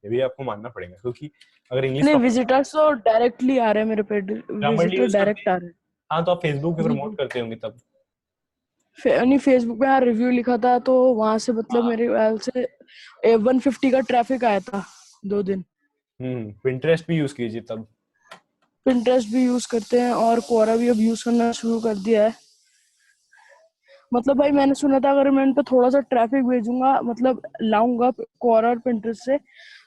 ये भी आपको मानना पड़ेगा, क्योंकि अगर इंग्लिश नहीं, का विजिटर्स तो डायरेक्टली आ रहे हैं मेरे पे, ग्रामरली विजिटर यूज करते डायरेक्ट हैं। आ रहे हाँ, तो आप फेसबुक पे हैं। प्रमोट करते होंगे तब। नहीं, फेसबुक पे यार रिव्यू लिखा था तो वहां से मतलब हाँ। मेरे ख्याल से 150 का ट्रैफिक आया था 2 दिन। पिंटरेस्ट भी यूज कीजिए तब। पिंटरेस्ट भी यूज करते हैं और कोरा भी अब यूज करना शुरू कर दिया है। मतलब भाई मैंने सुना था अगर मैं इन पे थोड़ा सा ट्रैफिक भेजूंगा, मतलब लाऊंगा कोरा और पिंटरेस्ट से,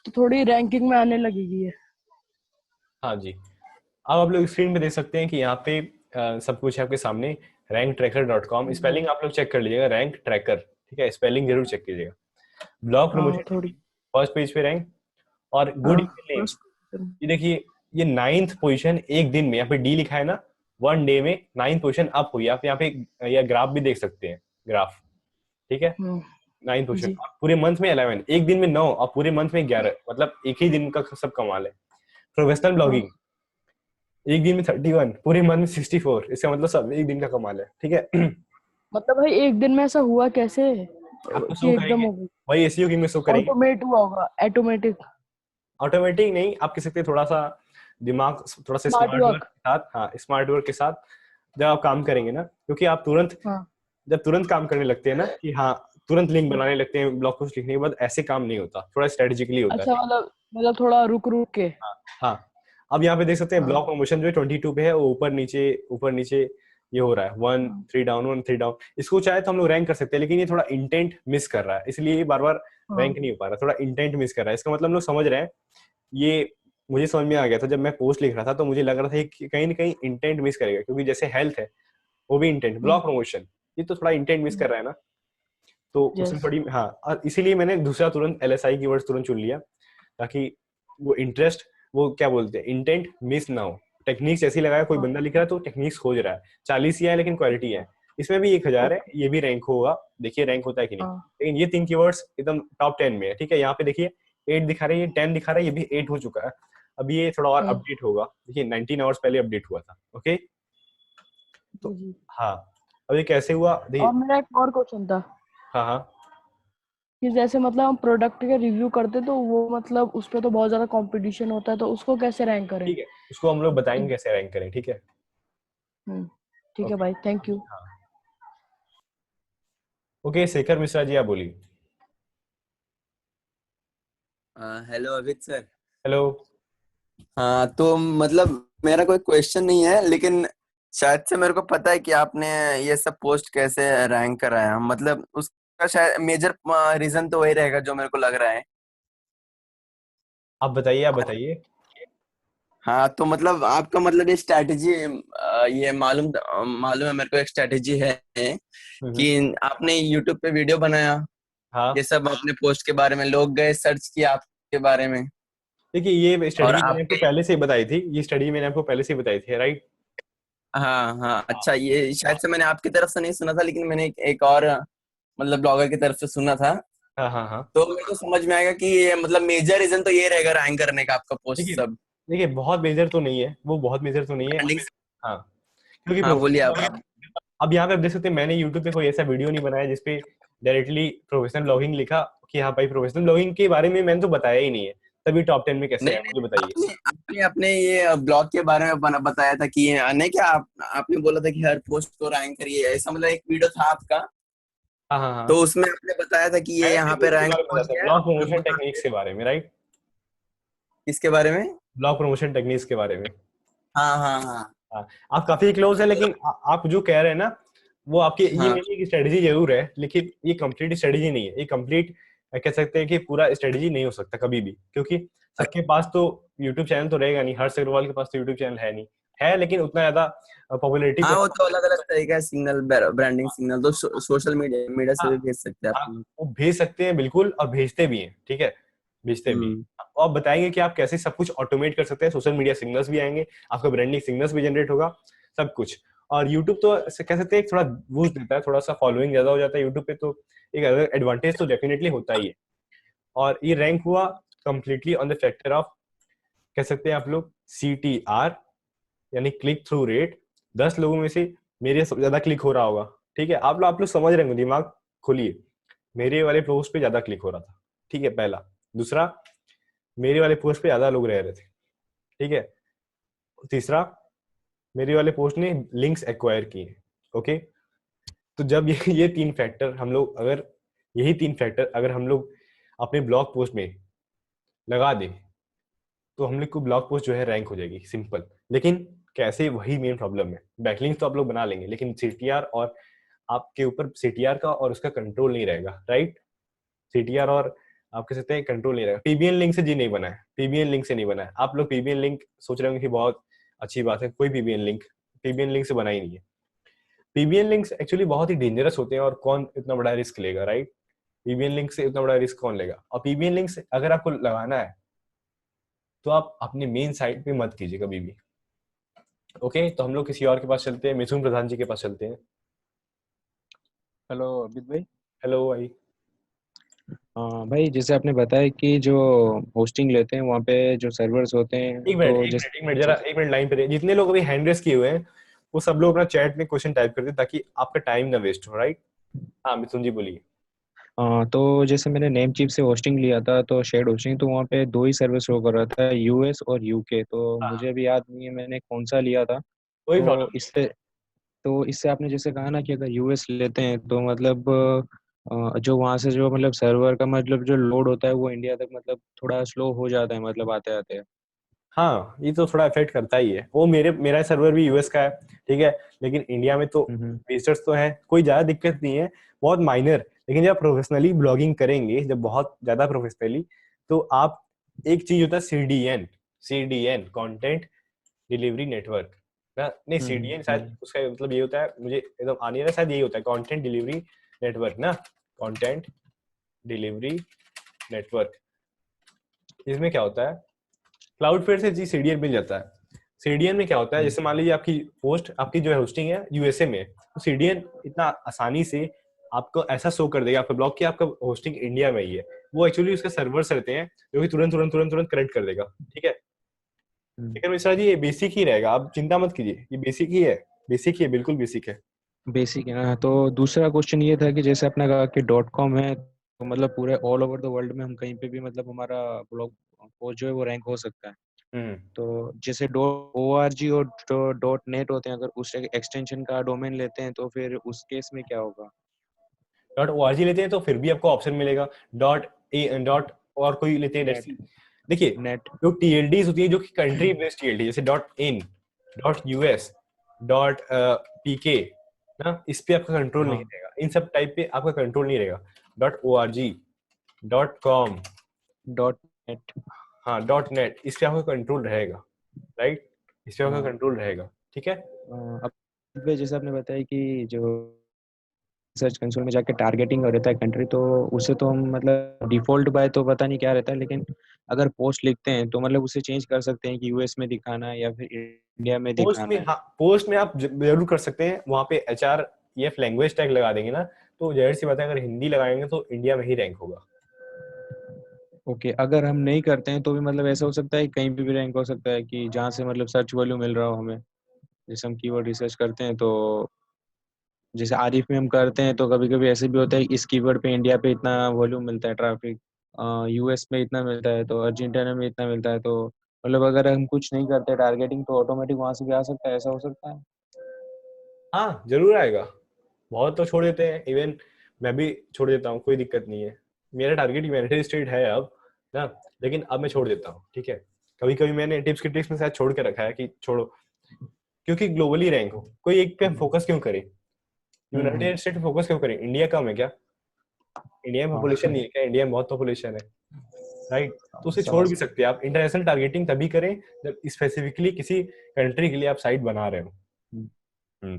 तो थोड़ी रैंकिंग में आने लगेगी है। हाँ जी। अब आप लोग स्क्रीन पे देख सकते हैं कि यहाँ पे सब कुछ है आपके सामने। ranktracker.com, स्पेलिंग आप लोग चेक कर लीजिएगा, रैंक ट्रैकर, ठीक है, स्पेलिंग जरूर चेक कीजिएगा। ब्लॉग हाँ प्रमोशन थोड़ी। टेक्निक, फर्स्ट पेज पे रैंक। और गुड हाँ ईमेल नेम, बस। ये देखिए, ये 9th पोजीशन एक दिन में, यहाँ पे डी लिखा है ना, 1 डे में 9th पोजीशन अप हुई। आप यहाँ पे यह ग्राफ भी देख सकते हैं, ग्राफ, ठीक है। 9th पोजीशन, जी। आप पूरे मंथ में 11, एक दिन में 9 और पूरे मंथ में 11, मतलब एक ही दिन का सब कमाल है। प्रोफेशनल हाँ ब्लॉगिंग, एक दिन में 31, पूरे मंथ में 64, इसका मतलब सब एक दिन का कमाल है, ठीक है। मतलब भाई एक दिन में ऐसा हुआ कैसे आपको कि शो एकदम करेंगे, हो गई? वही एसईओ की में शो करेंगे। ऑटोमेट हुआ होगा, ऑटोमेटिक। ऑटोमेटिक नहीं, आप कह सकते हैं थोड़ा सा दिमाग, थोड़ा सा स्मार्ट स्मार्ट वर्क वर्क। के साथ, हाँ स्मार्ट वर्क के साथ जब आप काम करेंगे ना, क्योंकि आप तुरंत, हाँ। जब तुरंत काम करने लगते हैं ना कि हाँ, तुरंत लिंक बनाने लगते हैं ब्लॉग पोस्ट लिखने के बाद, ऐसे काम नहीं होता, थोड़ा स्ट्रेटेजिकली होता है। अच्छा, मतलब थोड़ा रुक रुक के। हाँ। हाँ, अब यहाँ पे देख सकते हैं हाँ ब्लॉक प्रमोशन जो है 22 पे है, वो ऊपर नीचे ऊपर नीचे ये हो रहा है, 1 हाँ 3 डाउन 1 3 डाउन। इसको चाहे तो हम लोग रैंक कर सकते हैं, लेकिन ये थोड़ा इंटेंट मिस कर रहा है, इसलिए ये बार बार हाँ रैंक नहीं हो पा रहा, थोड़ा इंटेंट मिस कर रहा है। इसका मतलब हम लोग समझ रहे हैं, ये मुझे समझ में आ गया था जब मैं पोस्ट लिख रहा था, तो मुझे लग रहा था कि कहीं ना कहीं इंटेंट मिस करेगा, क्योंकि जैसे हेल्थ है वो भी इंटेंट, ब्लॉक प्रमोशन ये तो थोड़ा इंटेंट मिस कर रहा है ना, तो उसमें यस। थोड़ी, हाँ, और इसीलिए मैंने दूसरा तुरंत एलएसआई कीवर्ड्स तुरंत चुन लिया, ताकि वो इंटरेस्ट, वो क्या बोलते हैं, इंटेंट मिस ना हो। टेक्निक्स ऐसी लगाया, कोई बंदा लिख रहा है तो टेक्निक्स खोज रहा है, 40 ही है लेकिन क्वालिटी है, इसमें भी 1000 है, ओके। ये भी रैंक होगा, देखिए रैंक होता है कि नहीं। हाँ लेकिन ये 3 कीवर्ड्स एकदम टॉप 10 में है, ठीक है। यहाँ पे देखिए 8 दिखा रहा है, ये 10 दिखा रहा है, ये भी 8 हो चुका है। अब ये थोड़ा और हाँ अपडेट होगा, देखिए 19 आवर्स पहले अपडेट हुआ था, ओके। जी तो जी। हाँ, अब ये कैसे हुआ और देखिए। मेरा एक और क्वेश्चन था हाँ हाँ। कि जैसे मतलब हम प्रोडक्ट के रिव्यू करते तो वो मतलब उस पे तो बहुत ज्यादा कंपटीशन होता है, तो उसको कैसे रैंक करें? ठीक है, उसको हम लोग बताएंगे कैसे रैंक करें, ठीक है। हम्म। ठीक है ओके। भाई, थैंक यू। हाँ। ओके, शेखर मिश्रा जी आप बोलिए। Hello Abhit sir. हेलो। हाँ तो मतलब मेरा कोई क्वेश्चन नहीं है, लेकिन शायद से मेरे को पता है कि आपने ये सब पोस्ट कैसे रैंक कराया, मतलब उसका शायद मेजर रीजन तो वही रहेगा जो मेरे को लग रहा है। आप बताइए, आप बताइए। हाँ तो मतलब आपका मतलब ये स्ट्रैटेजी, ये मालूम मालूम है मेरे को, एक स्ट्रैटेजी है हम्म। कि आपने यूट्यूब पे वीडियो बनाया, ये हाँ, सब अपने पोस्ट के बारे में, लोग गए सर्च किया आपके बारे में, देखिए ये और स्टडी मैंने आपको आपके, पहले से ही बताई थी, ये स्टडी मैंने आपको पहले से ही बताई थी, राइट। हाँ हाँ हाँ अच्छा, ये शायद से मैंने आपकी तरफ से नहीं सुना था, लेकिन मैंने एक और मतलब ब्लॉगर की तरफ से सुना था। हाँ हाँ। हाँ, तो मेरे को समझ में आएगा कि ये मतलब मेजर रीजन तो ये रहेगा रैंक करने का आपका पोस्ट देखिए, सब। देखिए बहुत मेजर तो नहीं है वो, बहुत मेजर तो नहीं है। ब्रांडिंग। हाँ, क्योंकि हाँ बोलिए प्रोफेशनल आप। ब्लॉगिंग, अब यहाँ पे आप देख सकते हैं मैंने यूट्यूब पे कोई ऐसा वीडियो नहीं बनाया जिसपे डायरेक्टली प्रोफेशनल ब्लॉगिंग लिखा कि हाँ भाई प्रोफेशनल ब्लॉगिंग के बारे में मैंने तो बताया ही नहीं है, तभी टॉप 10 में कैसे नहीं आया नहीं, मुझे बताइए। आपने आपने अपने ये ब्लॉग के बारे में बताया था कि ये नहीं क्या, आपने बोला था कि हर पोस्ट को रैंक करिए, ऐसा मतलब एक वीडियो था आपका। हाँ हाँ हाँ, तो उसमें आपने बताया था कि ये मैंने यहाँ सिर्फ पे उसके रैंक बारे में पहुंच बताया था, गया ब्लॉग और प्रमोशन उसको टेक्निक्स के बारे में, राइट। किसके बारे में? ब्लॉग प्रमोशन टेक्निक्स के बारे में। हाँ हाँ हाँ हाँ, आप काफी क्लोज है, लेकिन आप जो कह रहे हैं ना, वो आपकी ये हाँ। मेरी स्ट्रेटजी जरूर है, लेकिन ये कंप्लीट स्ट्रेटजी नहीं है, ये कंप्लीट कह सकते हैं कि पूरा स्ट्रेटजी नहीं हो सकता कभी भी, क्योंकि सबके पास तो यूट्यूब चैनल तो रहेगा नहीं, हर्ष अग्रवाल के पास तो यूट्यूब चैनल है नहीं, है लेकिन उतना ज्यादा पॉपुलैरिटी हाँ तो वो है। तो अलग अलग तरीका है, सिग्नल ब्रांडिंग सिग्नल तो सोशल मीडिया मीडिया से हाँ भी भेज सकते हैं हाँ, आप। वो भेज सकते हैं बिल्कुल, और भेजते भी हैं, ठीक है, भेजते भी हैं। हम्म। और आप बताएंगे कि आप कैसे सब कुछ ऑटोमेट कर सकते हैं, सोशल मीडिया सिग्नल्स भी आएंगे, आपका ब्रांडिंग सिग्नल्स भी जनरेट होगा, सब कुछ। और यूट्यूब तो कह सकते हैं थोड़ा बूस्ट देता है, थोड़ा सा फॉलोइंग ज्यादा हो जाता है यूट्यूब पे, तो एक एडवांटेज तो डेफिनेटली होता ही है। और ये रैंक हुआ completely on the factor of, कह सकते हैं आप लोग, CTR, यानी क्लिक थ्रू रेट। 10 लोगों में से मेरे सबसे ज्यादा क्लिक हो रहा होगा, ठीक है। आप लोग समझ रहे होंगे, दिमाग खोलिए, मेरे वाले पोस्ट पे ज्यादा क्लिक हो रहा था, ठीक है, पहला। दूसरा, मेरे वाले पोस्ट पे ज्यादा लोग रह रहे थे, ठीक है। तीसरा, मेरे वाले पोस्ट ने लिंक्स एक्वायर किए, ओके। तो जब ये तीन फैक्टर हम लोग अगर यही तीन फैक्टर अगर हम लोग अपने ब्लॉग पोस्ट में लगा दें तो हम लोग को ब्लॉग पोस्ट जो है रैंक हो जाएगी, सिंपल। लेकिन कैसे, वही मेन प्रॉब्लम है। बैकलिंक्स तो आप लोग बना लेंगे लेकिन सीटीआर और आपके ऊपर सीटीआर का और उसका कंट्रोल नहीं रहेगा, राइट। सीटीआर और आप कह सकते हैं कंट्रोल नहीं रहेगा। पीबीएन लिंक से जी नहीं बना है, पीबीएन लिंक से नहीं बना है। आप लोग पीबीएन लिंक सोच रहे होंगे कि बहुत अच्छी बात है, कोई पीबीएन लिंक से बना ही नहीं है। पीबीएन लिंक्स एक्चुअली बहुत ही डेंजरस होते हैं और कौन इतना बड़ा रिस्क लेगा, राइट। पीबीएन लिंक से इतना बड़ा रिस्क कौन लेगा। और पीबीएन लिंक्स अगर आपको लगाना है तो आप अपने मेन साइट पे मत कीजिए कभी भी, ओके। तो हम लोग किसी और के पास चलते हैं, मिथुन प्रधान जी के पास चलते हैं। हेलो अमित भाई। हेलो भाई। भाई जैसे आपने बताया कि जो होस्टिंग लेते हैं वहाँ पे जो सर्वर्स होते हैं एक मिनट तो एक जैसे मिनट एक मिनट जरा एक मिनट लाइन पे रहिए। जितने लोग अभी हैंड रेस किए हुए हैं वो सब लोग अपना चैट में क्वेश्चन टाइप कर दे ताकि आपका टाइम ना वेस्ट हो, राइट। हाँ मिथुन जी बोलिए। तो जैसे मैंने नेम चीप से होस्टिंग लिया था तो शेयर्ड होस्टिंग, तो वहाँ पे दो ही सर्वर शो कर रहा था, यूएस और यूके। तो हाँ, मुझे अभी याद नहीं है मैंने कौन सा लिया था। कोई तो प्रॉब्लम। इससे आपने जैसे कहा ना कि अगर यूएस लेते हैं तो मतलब जो वहाँ से जो मतलब सर्वर का मतलब जो लोड होता है वो इंडिया तक मतलब थोड़ा स्लो हो जाता है मतलब आते आते। हाँ, ये तो थोड़ा इफेक्ट करता ही है। वो मेरा सर्वर भी यूएस का है, ठीक है। लेकिन इंडिया में तो हम्म विजिटर्स तो हैं, कोई ज्यादा दिक्कत नहीं है, बहुत माइनर। लेकिन जब प्रोफेशनली ब्लॉगिंग करेंगे, जब बहुत ज्यादा प्रोफेशनली, तो आप, एक चीज होता है CDN, CDN content delivery network ना, नहीं सीडीएन शायद हम्म। उसका मतलब ये होता है, मुझे एकदम आ नहीं रहा, शायद यही होता है कंटेंट डिलीवरी नेटवर्क ना, कंटेंट डिलीवरी नेटवर्क। इसमें क्या होता है, क्लाउडफ्लेयर से जी सीडीएन मिल जाता है। सीडीएन में क्या होता है, जैसे मान लीजिए आपकी पोस्ट, आपकी जो है होस्टिंग है यूएसए में, तो सीडीएन इतना आसानी से आपको ऐसा शो कर देगा आपका ब्लॉग कि आपका होस्टिंग इंडिया में ही है। वो एक्चुअली उसके सर्वर्स रहते हैं जो कि तुरंत तुरंत तुरंत तुरंत करेक्ट कर देगा, ठीक है। लेकिन मिश्रा जी ये बेसिक ही रहेगा, आप चिंता मत कीजिए, ये बेसिक ही है, बेसिक ही है, बिल्कुल बेसिक है। बेसिक है ना। तो दूसरा क्वेश्चन ये था कि जैसे आपने कहा कि डॉट कॉम है तो मतलब पूरे ऑल ओवर द वर्ल्ड में हम कहीं पे भी मतलब हमारा ब्लॉग पोस्ट जो है वो रैंक हो सकता है। हम्म। तो जैसे डॉट ओ आर जी और डॉट नेट होते हैं, अगर उस एक्सटेंशन का डोमेन लेते हैं तो फिर उस केस में क्या होगा? डॉट ओ आर जी लेते हैं तो फिर भी आपको ऑप्शन मिलेगा। डॉट ए डॉट और कोई लेते हैं, लेट्स नेट सी। देखिए, नेट जो टीएलडीज होती है जो कि कंट्री बेस्ड टीएलडी, जैसे dot in, dot US, dot PK ना, इस पे आपका कंट्रोल नहीं हाँ रहेगा, इन सब टाइप पे आपका कंट्रोल नहीं रहेगा। Dot O R G, dot com, dot net. हाँ डॉट नेट, इस पे आपका कंट्रोल रहेगा, राइट। इस पे आपका हाँ कंट्रोल रहेगा, ठीक है। अब जैसे आपने बताया कि जो सर्च कंसोल में जाके टारगेटिंग रहता है कंट्री, तो उसे तो हम मतलब डिफॉल्ट बाय तो पता नहीं क्या रहता है, लेकिन अगर पोस्ट लिखते हैं तो मतलब उसे चेंज कर सकते हैं कि यूएस में दिखाना है या फिर इंडिया में पोस्ट में, दिखाना है। हाँ पोस्ट में आप जरूर कर सकते हैं, वहां पे एचआर या लैंग्वेज टैग लगा देंगे ना, तो जाहिर सी बात है अगर हिंदी लगाएंगे तो इंडिया में ही रैंक होगा। ओके, अगर हम नहीं करते हैं तो भी मतलब ऐसा हो सकता है कि कहीं पे भी रैंक हो सकता है कि जहाँ से मतलब सर्च वैल्यू मिल रहा हो हमें। जैसे हम कीवर्ड रिसर्च करते हैं तो जैसे आरिफ में हम करते हैं तो कभी कभी ऐसे भी होता है कि इस कीवर्ड पे इंडिया पे इतना वॉल्यूम मिलता है ट्रैफिक, यूएस में इतना मिलता है तो अर्जेंटीना में इतना मिलता है। तो मतलब अगर हम कुछ नहीं करते टारगेटिंग तो ऑटोमेटिक वहां से भी आ सकता है, ऐसा हो सकता है। हाँ जरूर आएगा, बहुत तो छोड़ देते हैं, इवन मैं भी छोड़ देता हूँ, कोई दिक्कत नहीं है। मेरा टारगेट यूनाइटेड स्टेट है अब ना, लेकिन अब मैं छोड़ देता हूँ, ठीक है। कभी कभी मैंने टिप्स की ट्रिक्स में शायद छोड़ के रखा है कि छोड़ो, क्योंकि ग्लोबली रैंक हो, कोई एक पे फोकस क्यों करे, हम्म। यूनाइटेड स्टेट पे फोकस क्यों करें, इंडिया कम है क्या, इंडिया में हाँ पॉपुलेशन नहीं है क्या, इंडिया में बहुत पॉपुलेशन है, राइट। तो उसे छोड़ समझ। भी सकते हैं आप। इंटरनेशनल टारगेटिंग तभी करें जब स्पेसिफिकली किसी कंट्री के लिए आप साइट बना रहे हो। हम्म।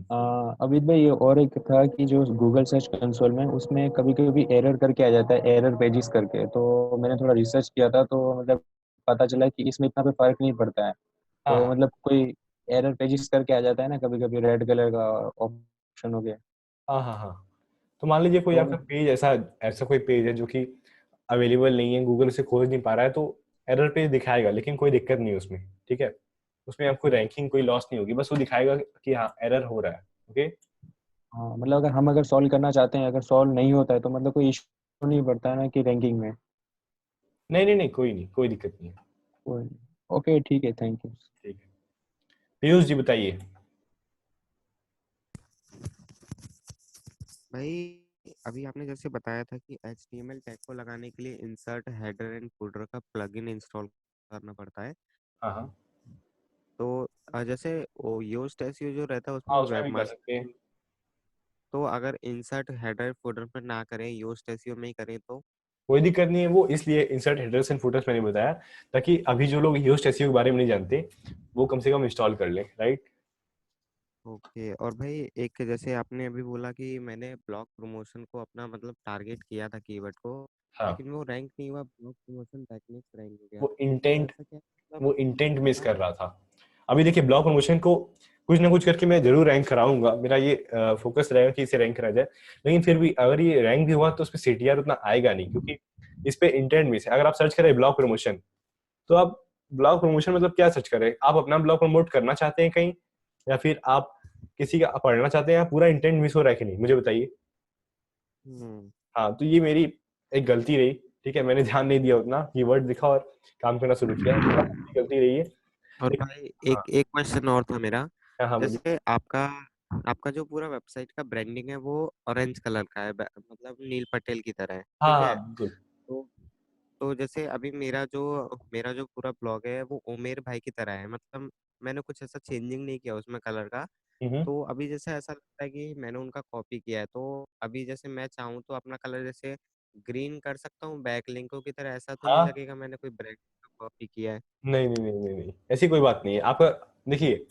अमित भाई ये और एक था कि जो गूगल सर्च कंसोल में उसमें कभी कभी एरर करके आ जाता है, एरर पेजिस करके। तो मैंने थोड़ा रिसर्च किया था तो मतलब पता चला कि इसमें इतना पे फर्क नहीं पड़ता है। तो हाँ मतलब कोई एरर पेजिस करके आ जाता है ना कभी कभी, रेड कलर का ऑप्शन हो गया। हाँ हाँ हाँ। तो मान लीजिए कोई तो आपका पेज ऐसा ऐसा कोई पेज है जो कि अवेलेबल नहीं है, गूगल से खोज नहीं पा रहा है, तो एरर पेज दिखाएगा, लेकिन कोई दिक्कत नहीं है उसमें, ठीक है। उसमें आपको रैंकिंग कोई लॉस नहीं होगी, बस वो दिखाएगा कि हाँ एरर हो रहा है, ओके। हाँ मतलब अगर हम अगर सॉल्व करना चाहते हैं, अगर सॉल्व नहीं होता है तो मतलब कोई इशू नहीं पड़ता है ना कि रैंकिंग में। नहीं नहीं नहीं, कोई नहीं, कोई दिक्कत नहीं है। कोई नहीं। ओके ठीक है, थैंक यू। ठीक है, पीयूष जी बताइए। भाई अभी आपने जैसे बताया था कि HTML टैग को लगाने के लिए इंसर्ट हेडर एंड फुटर का प्लगइन इंस्टॉल करना पड़ता है। हाँ हाँ तो जैसे वो योस्ट एसईओ जो रहता है हाँ, उसमें उसमें भी कर वेबमास्टर, सकते हैं। तो अगर इंसर्ट हेडर फुटर पर ना करें, योस्ट एसईओ में ही करें तो? कोई दिक्कत नहीं है, वो इसलिए इंसर्ट हेडर्स एंड फुटर्स मैंने बताया ताकि अभी जो लोग योस्ट एसईओ के बारे में नहीं जानते वो कम से कम इंस्टॉल कर लें, राइट। ओके। और भाई एक जैसे आपने अभी बोला कि मैंने ब्लॉग प्रमोशन को अपना मतलब टारगेट किया था कीवर्ड को, हाँ, लेकिन वो रैंक नहीं हुआ, ब्लॉग प्रमोशन टेक्निक्स रैंक हो गया। वो तो इंटेंट ऐसा क्या मतलब? वो इंटेंट मिस हाँ। कर रहा था। अभी देखिए, ब्लॉग प्रमोशन को कुछ ना कुछ करके मैं जरूर रैंक कराऊंगा, मेरा ये फोकस रहेगा कि इसे रैंक करा जाए। लेकिन फिर भी अगर ये रैंक भी हुआ तो उस पर सीटीआर उतना आएगा नहीं, क्योंकि इस पे इंटेंट मिस है। अगर आप सर्च करें ब्लॉग प्रमोशन, तो आप ब्लॉग प्रमोशन मतलब क्या सर्च करें, आप अपना ब्लॉग प्रमोट करना चाहते हैं कहीं, या फिर आप किसी का पढ़ना चाहते हैं, पूरा इंटेंट मिस हो रहा है कि नहीं, मुझे बताइए। हम्म। हाँ, तो ये मेरी एक गलती रही। ठीक है, मैंने ध्यान नहीं दिया उतना, कीवर्ड दिखा और काम करना शुरू किया, थोड़ा अपनी गलती रही है। और लेकिन भाई हाँ एक एक क्वेश्चन और था मेरा। हाँ हाँ, बोलिए। जैसे आपका आपका जो पूरा वेबसाइट का ब्रांडिंग है वो ऑरेंज कलर का है, मतलब नील पटेल की तरह है, हाँ ठीक हाँ है? बिल्कुल। तो तो जैसे अभी मेरा जो पूरा ब्लॉग है वो उमेर भाई की तरह है, मतलब मैंने कुछ ऐसा चेंजिंग नहीं किया उसमें कलर का। हम्म। तो अभी जैसे ऐसा लगता है कि मैंने उनका कॉपी किया है, तो अभी जैसे मैं चाहूँ तो अपना कलर जैसे ग्रीन कर सकता हूँ बैक लिंकों की तरह, ऐसा तो नहीं हाँ, लगेगा मैंने कोई ब्रांड का कॉपी किया है? नहीं नहीं नहीं नहीं नहीं, ऐसी कोई बात नहीं है। आपका देखिए,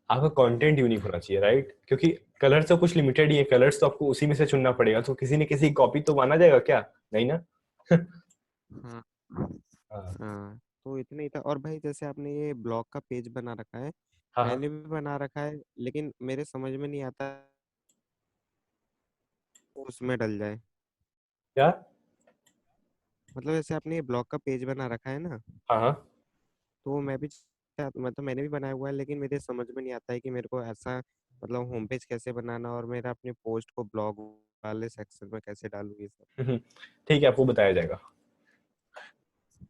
आपका कंटेंट यूनिक होना चाहिए, राइट, क्योंकि कलर्स तो कुछ लिमिटेड ही है, कलर्स तो आपको उसी में से चुनना पड़ेगा, तो किसी ने किसी की कॉपी तो माना जाएगा क्या, नहीं ना। हाँ। हाँ हाँ, तो इतना ही था। और भाई जैसे आपने ये ब्लॉग का पेज बना रखा है, हाँ हाँ। मैंने भी बना रखा है, लेकिन मेरे समझ में नहीं आता वो उसमें डल जाए। क्या। मतलब जैसे आपने ये ब्लॉग का पेज बना रखा है ना, हाँ हाँ। तो मैं भी मतलब मैंने भी बनाया हुआ है, लेकिन मेरे समझ में नहीं आता है कि मेरे को ऐसा मतलब होम पेज कैसे बनाना और मेरा अपने पोस्ट को ब्लॉग वाले सेक्शन में कैसे डालूँ ये सब। हम्म, ठीक है, आपको बताया जाएगा।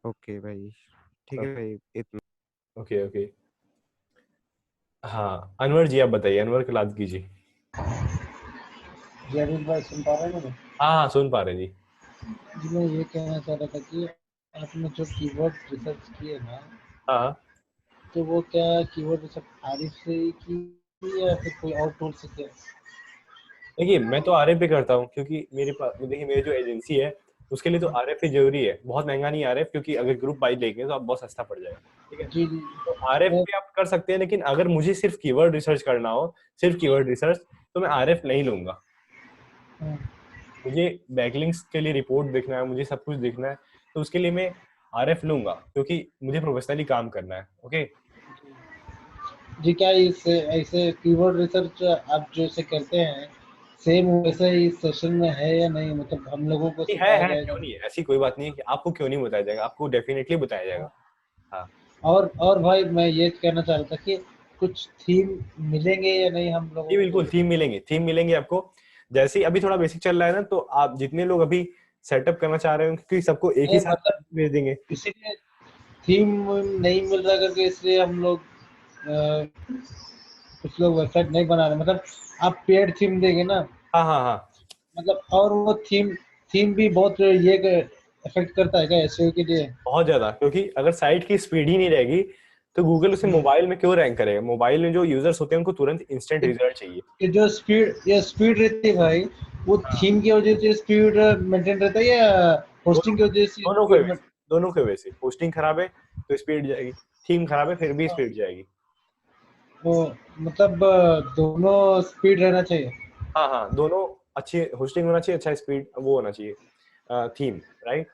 ओके भाई, ठीक है भाई, इतना। Okay okay. हाँ, अनवर जी आप बताइए, अनवर कलादगी जी। जी अनिल भाई सुन पा रहे हैं मुझे? हाँ हाँ, सुन पा रहे जी। जी मैं ये कहना चाह रहा था कि आपने जो कीवर्ड रिसर्च किए ना, हाँ हाँ। तो वो क्या कीवर्ड रिसर्च आरिफ से ही की या फिर कोई और टूल से किया? देखिए, मैं तो आरएफ पे करता हूँ, क्योंकि मेरे पास देखिए, मेरी जो एजेंसी है उसके लिए तो आरएफ ही जरूरी है, बहुत महंगा नहीं आरएफ, क्योंकि अगर ग्रुप बाई लेंगे तो आप बहुत सस्ता पड़ जाएगा। ठीक है, जी जी। तो आरएफ मैं पे आप कर सकते हैं, लेकिन अगर मुझे सिर्फ कीवर्ड रिसर्च करना हो, सिर्फ कीवर्ड रिसर्च, तो मैं आरएफ नहीं लूंगा। हाँ, मुझे बैकलिंक्स के लिए रिपोर्ट देखना है, मुझे सब कुछ देखना है, तो उसके लिए मैं आरएफ लूंगा, क्योंकि मुझे प्रोफेशनली काम करना है। ओके। जी क्या इस ऐसे कीवर्ड रिसर्च आप जो इसे करते हैं सेम वैसे ही सेशन में है या नहीं, मतलब हम लोगों को नहीं, सिखाया है, जाएगा? क्यों नहीं है, ऐसी कोई बात नहीं है कि आपको क्यों नहीं बताया जाएगा, आपको डेफिनेटली बताया जाएगा। हाँ और भाई मैं ये कहना चाह रहा था कि कुछ थीम मिलेंगे या नहीं हम लोगों जी को? बिल्कुल, थीम मिलेंगे आपको। जैसे ही अभी थोड़ा बेसिक चल रहा है ना, तो आप जितने लोग अभी सेटअप करना चाह रहे हो, क्योंकि सबको एक ही नहीं साथ मतलब भेज देंगे। इसीलिए थीम नहीं मिल रहा करके इसलिए हम लोग कुछ लोग वेबसाइट नहीं बना रहे, मतलब आप पेड थीम देंगे ना, हाँ हाँ हाँ, मतलब और वो थीम थीम भी बहुत ये इफेक्ट करता है क्या एसईओ के लिए? बहुत ज्यादा, क्योंकि अगर साइट की स्पीड ही नहीं रहेगी तो गूगल उसे मोबाइल में क्यों रैंक करेगा। मोबाइल में जो यूजर्स होते हैं उनको तुरंत इंस्टेंट रिजल्ट चाहिए। ये जो स्पीड ये स्पीड रहती है भाई, वो हाँ, थीम की वजह से स्पीड मेंटेन रहता है या दोनों होस्टिंग की वजह से दोनों के स्पीड वजह में? से, दोनों के वजह से। पोस्टिंग खराब है तो स्पीड जाएगी, थीम खराब है फिर भी स्पीड जाएगी। वो मतलब दोनों स्पीड रहना चाहिए। हाँ हाँ, दोनों अच्छी होस्टिंग होना चाहिए, अच्छा स्पीड वो होना चाहिए, थीम, राइट।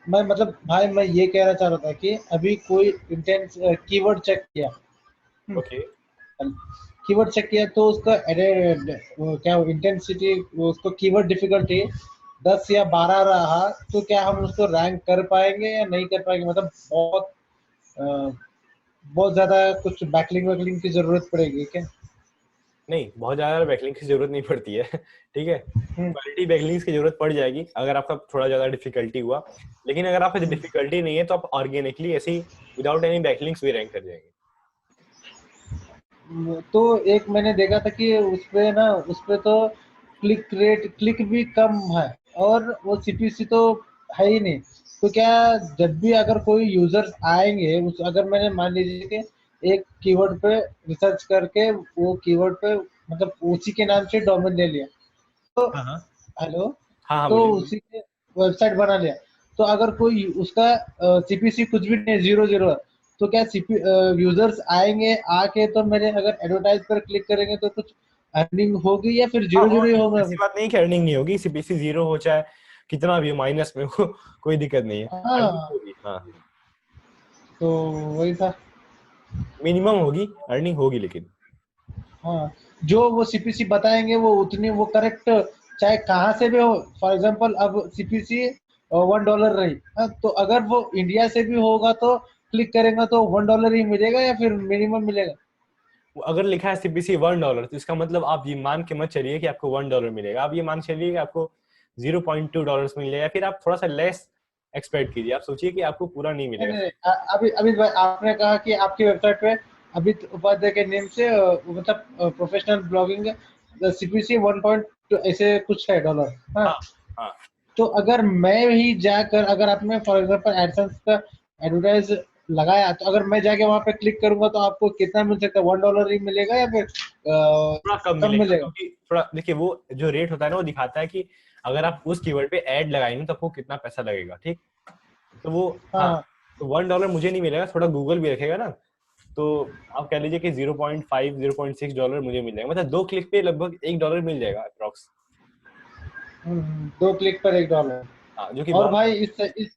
मैं मतलब भाई मैं ये कहना चाह रहा था कि अभी कोई इंटेंस कीवर्ड चेक किया, ओके। कीवर्ड चेक किया तो उसका क्या इंटेंसिटी, उसको कीवर्ड डिफिकल्टी 10 या 12 रहा, तो क्या हम उसको रैंक कर पाएंगे या नहीं कर पाएंगे? मतलब अ, बहुत ज्यादा कुछ बैकलिंग वैकलिंग की जरूरत पड़ेगी क्या? नहीं, बहुत ज्यादा बैकलिंक की जरूरत नहीं पड़ती है ठीक है, क्वालिटी बैकलिंक्स की जरूरत पड़ जाएगी अगर आपका थोड़ा ज्यादा डिफिकल्टी हुआ, लेकिन अगर आपका डिफिकल्टी नहीं है तो आप ऑर्गेनिकली ऐसे ही विदाउट एनी बैकलिंक्स भी रैंक कर जाएंगे। तो एक मैंने देखा था कि उस पे तो क्लिक भी कम है और वो सीपीसी तो है ही नहीं। तो क्या जब भी अगर कोई यूजर्स आएंगे अगर मैंने मान लीजिए कि एक कीवर्ड पे रिसर्च करके वो कीवर्ड पे मतलब उसी के नाम से डोमेन ले लिया, तो हाँ हाँ हेलो, हाँ हाँ, तो बोलिए। उसी के वेबसाइट बना लिया, तो अगर कोई उसका सीपीसी कुछ भी नहीं, 0 0 है, तो क्या यूजर्स आएंगे, आके तो मेरे अगर एडवर्टाइज पर क्लिक करेंगे तो कुछ अर्निंग होगी या फिर हाँ, 0 0 ही होगा ऐसी फिर? बात नहीं कि अर्निंग नहीं होगी, सीपीसी 0 हो चाहे कितना भी हो माइनस में हो कोई दिक्कत नहीं है, अर्निंग हाँ, होगी। हाँ, तो वही था। मिनिमम होगी, अर्निंग होगी लेकिन। हाँ, जो वो सीपीसी बताएंगे वो उतनी वो करेक्ट, चाहे कहाँ से भी हो। फॉर एग्जांपल अब सीपीसी $1 रही, हाँ, तो अगर वो इंडिया से भी होगा तो क्लिक करेंगे तो $1 ही मिलेगा या फिर मिनिमम मिलेगा? अगर लिखा है सीपीसी $1 तो इसका मतलब आप ये मान के मत चलिए कि आपको $1 मिलेगा, आप ये मान के चलिए कि आपको $0.2 मिल जाएगा, फिर आप थोड़ा सा लेस एक्सपेक्ट कीजिए, आप सोचिए कि आपको पूरा नहीं नहीं मिलेगा। नहीं, अभी अभी भाई आपने कहा कि आपकी वेबसाइट पे अमित उपाध्याय के नेम से मतलब प्रोफेशनल ब्लॉगिंग सीपीसी 1 ऐसे कुछ है डॉलर, हाँ। हाँ हाँ, तो अगर मैं ही जाकर अगर आपने फॉर एग्जांपल एडसेंस का एडवर्टाइज लगाया, तो अगर मैं जाके वहां पे क्लिक करूंगा तो आपको कितना मिल सकता है? $1 ही मिलेगा या फिर थोड़ा कम कम मिलेगा मिलेगा? क्योंकि थोड़ा देखिए वो जो रेट होता है ना वो दिखाता है कि अगर आप उस कीवर्ड पे ऐड लगाएंगे तो आपको कितना पैसा लगेगा, ठीक। तो वो, हाँ हाँ, हाँ। तो $1 मुझे नहीं मिलेगा, थोड़ा गूगल भी रखेगा ना, तो आप कह लीजिए कि 0.5 $0.6 मुझे मिल जाएगा, मतलब 2 क्लिक पे लगभग $1 मिल जाएगा अप्रोक्स। 2 क्लिक पर $1। हाँ, जो कि और बहुत। भाई इस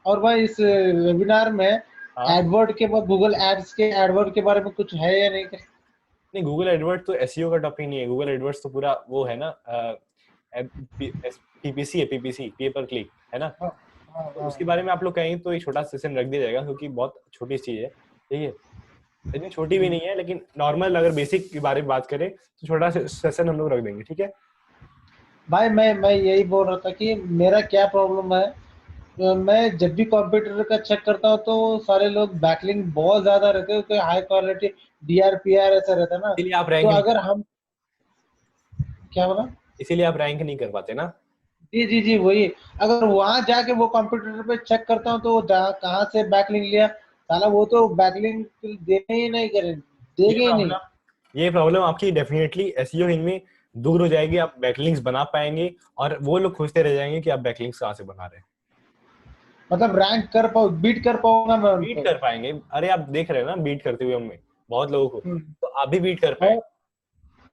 और भाई इस वेबिनार में हाँ, एडवर्ड के बाद गूगल एड्स के एडवर्ड के बारे में कुछ है या नहीं? नहीं, गूगल एडवर्ड तो एसईओ का टॉपिक नहीं है, गूगल एडवर्ड्स तो पूरा वो है ना, पीपीसी है, पीपीसी पे पर क्लिक है ना, हाँ हाँ तो हाँ। उसके बारे में आप लोग कहेंगे तो एक छोटा सेशन रख दिया जाएगा क्योंकि बहुत छोटी चीज है, ठीक है, इतनी छोटी भी नहीं है, लेकिन नॉर्मल अगर बेसिक के बारे में बात करें तो छोटा सेशन हम लोग रख देंगे, ठीक है। भाई मैं यही बोल रहा था कि मेरा क्या प्रॉब्लम है। मैं जब भी कंप्यूटर का चेक करता हूँ तो सारे लोग बैकलिंक बहुत ज्यादा रहते हैं, तो हाई क्वालिटी डीआरपीआर ऐसा रहता है ना। इसीलिए आप तो रैंक नहीं अगर कर हम क्या बोला? इसीलिए आप रैंक नहीं कर पाते ना। जी जी जी, वही। अगर वहां जाके वो कंप्यूटर पे चेक करता हूँ तो वो कहाँ से बैकलिंक लिया, साला वो तो बैकलिंक देने ही नहीं करें, ये देंगे ही नहीं। प्रॉब्लम ये प्रॉब्लम आपकी डेफिनेटली एसईओ इनमें दूर हो जाएगी, आप बैकलिंक्स बना पाएंगे और वो लोग खोजते रह जाएंगे कि आप बैकलिंक्स कहाँ से बना रहे हैं। मतलब रैंक कर पाऊ, बीट कर पाऊंगा मैं बीट उनको। कर पाएंगे, अरे आप देख रहे हैं ना बीट करते हुए हमें बहुत लोगों को, हम्म। तो आप भी बीट कर और पाएंगे।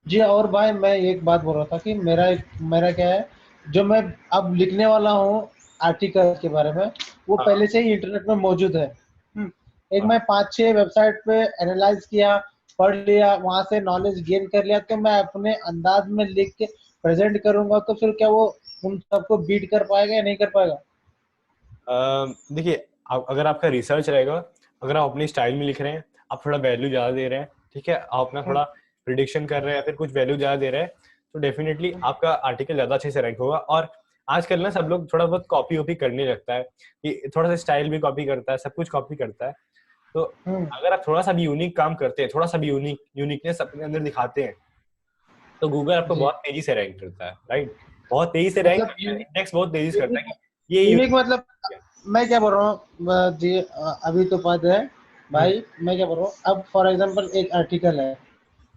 जी, और भाई मैं एक बात बोल रहा था कि मेरा क्या है, जो मैं अब लिखने वाला हूँ आर्टिकल के बारे में, वो हाँ पहले से ही इंटरनेट में मौजूद है। एक हाँ, मैं 5 6 वेबसाइट पे एनालाइज किया, पढ़ लिया, वहां से नॉलेज गेन कर लिया, तो मैं अपने अंदाज में लिख के प्रेजेंट करूंगा, तो फिर क्या वो उन सबको बीट कर पाएगा या नहीं कर पाएगा? देखिए, अगर आपका रिसर्च रहेगा, अगर आप अपनी स्टाइल में लिख रहे हैं, आप थोड़ा वैल्यू ज्यादा दे रहे हैं, ठीक है, आप अपना हम्म, थोड़ा प्रिडिक्शन कर रहे हैं या फिर कुछ वैल्यू ज्यादा दे रहे हैं, तो डेफिनेटली आपका आर्टिकल ज्यादा अच्छे से रैंक होगा। और आजकल ना सब लोग थोड़ा बहुत कॉपी वॉपी करने लगता है कि थोड़ा सा स्टाइल भी कॉपी करता है, सब कुछ कॉपी करता है, तो हम्म, अगर आप थोड़ा सा भी यूनिक काम करते हैं, थोड़ा सा भी यूनिकनेस अपने अंदर दिखाते हैं, तो गूगल आपको जी। बहुत तेजी से रैंक करता है, राइट, बहुत तेजी से रैंक मतलब करता है, इंडेक्स बहुत तेजी से करता है यूनिक कि ये यूनिक यूनिक मतलब मैं क्या बोल रहा हूँ जी, अभी तो बात है है। भाई। मैं क्या बोल रहा हूँ, अब फॉर एग्जांपल एक आर्टिकल है,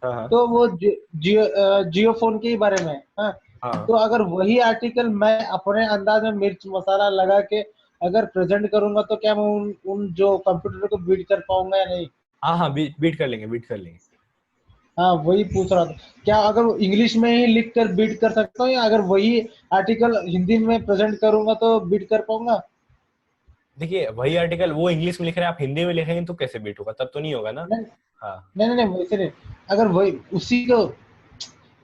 हाँ हाँ तो वो जियो फोन के ही बारे में है, हाँ। हाँ तो अगर वही आर्टिकल मैं अपने अंदाज में मिर्च मसाला लगा के अगर प्रेजेंट करूंगा, तो क्या मैं उन जो कंप्यूटर को बीट कर पाऊंगा या नहीं? हाँ हाँ, बीट कर लेंगे, बीट कर लेंगे। हाँ, वही पूछ रहा था। क्या अगर इंग्लिश में ही लिख कर बीट कर सकता हूँ, या अगर वही आर्टिकल हिंदी में प्रेजेंट करूंगा तो बीट कर पाऊंगा? देखिए, वही आर्टिकल वो इंग्लिश में लिख रहे हैं, आप हिंदी में लिखेंगे तो कैसे बीट होगा, तब तो नहीं होगा ना। नहीं हाँ, नहीं नहीं नहीं, वैसे नहीं। अगर वही उसी को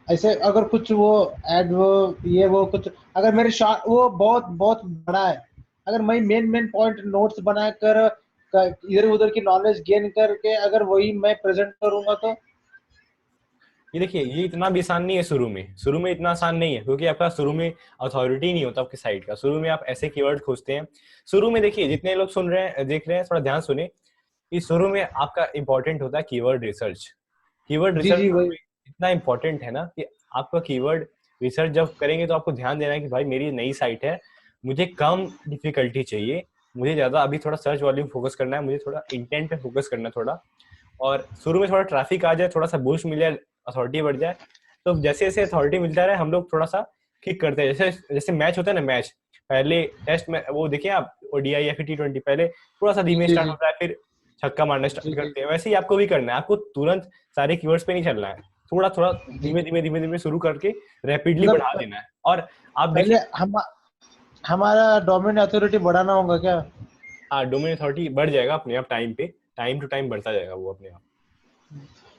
ऐसे अगर कुछ वो एड वो ये वो कुछ, अगर मेरे शॉर्ट वो बहुत बहुत बड़ा है, अगर मैं मेन मेन पॉइंट नोट्स बनाकर इधर उधर की नॉलेज गेन करके अगर वही मैं प्रेजेंट करूंगा तो? ये देखिए, ये इतना भी आसान नहीं है शुरू में इतना आसान नहीं है, क्योंकि आपका शुरू में अथॉरिटी नहीं होता आपकी साइट का। शुरू में आप ऐसे कीवर्ड खोजते हैं। शुरू में देखिए, जितने लोग सुन रहे हैं देख रहे हैं, थोड़ा ध्यान सुने कि शुरू में आपका इंपॉर्टेंट होता है कीवर्ड रिसर्च। कीवर्ड जी रिसर्च जी वही। इतना इंपॉर्टेंट है ना कि आपका कीवर्ड रिसर्च जब करेंगे तो आपको ध्यान देना है कि भाई मेरी नई साइट है, मुझे कम डिफिकल्टी चाहिए, मुझे ज्यादा अभी थोड़ा सर्च वॉल्यूम फोकस करना है, मुझे थोड़ा इंटेंट पे फोकस करना है थोड़ा, और शुरू में थोड़ा ट्रैफिक आ जाए, थोड़ा सा बूस्ट मिल जाए, अथॉरिटी बढ़ जाए, तो जैसे जैसे अथॉरिटी मिलता रहे हम लोग थोड़ा सा किक करते हैं। जैसे जैसे मैच होता है ना, मैच पहले टेस्ट में वो देखिए आप, ओडीआई या फिर T20 पहले थोड़ा सा धीमे जी स्टार्ट जी होता है, फिर छक्का मारना जी स्टार्ट जी। करते हैं। वैसे ही आपको भी करना है, आपको तुरंत सारे कीवर्ड्स पे नहीं चलना है, थोड़ा थोड़ा जी धीमे धीमे शुरू करके रैपिडली मतलब बढ़ा देना है। और आप पहले देखिए, हमारा डोमेन अथॉरिटी बढ़ाना होगा क्या? हाँ, डोमेन अथॉरिटी बढ़ जाएगा अपने आप, टाइम टू टाइम बढ़ता जाएगा वो अपने आप।